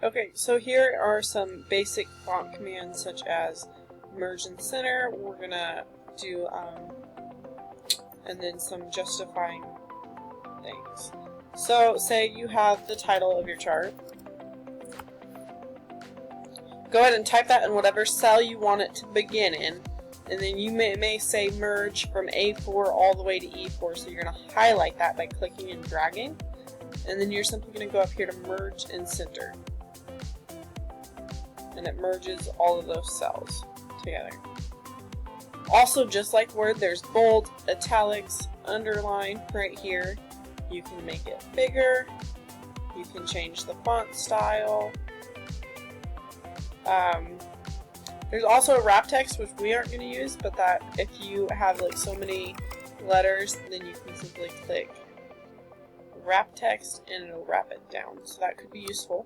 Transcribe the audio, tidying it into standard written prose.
Okay, so here are some basic font commands such as Merge&Center. We're gonna do, and then some justifying things. So say you have the title of your chart. Go ahead and type that in whatever cell you want it to begin in, and then you may say merge from A4 all the way to E4, so you're going to highlight that by clicking and dragging, and then you're simply going to go up here to merge and center, and it merges all of those cells together. Also, just like Word, there's bold, italics, underline right here. You can make it bigger, you can change the font style. There's also a wrap text, which we aren't going to use, but that if you have like so many letters, then you can simply click wrap text and it'll wrap it down. So that could be useful.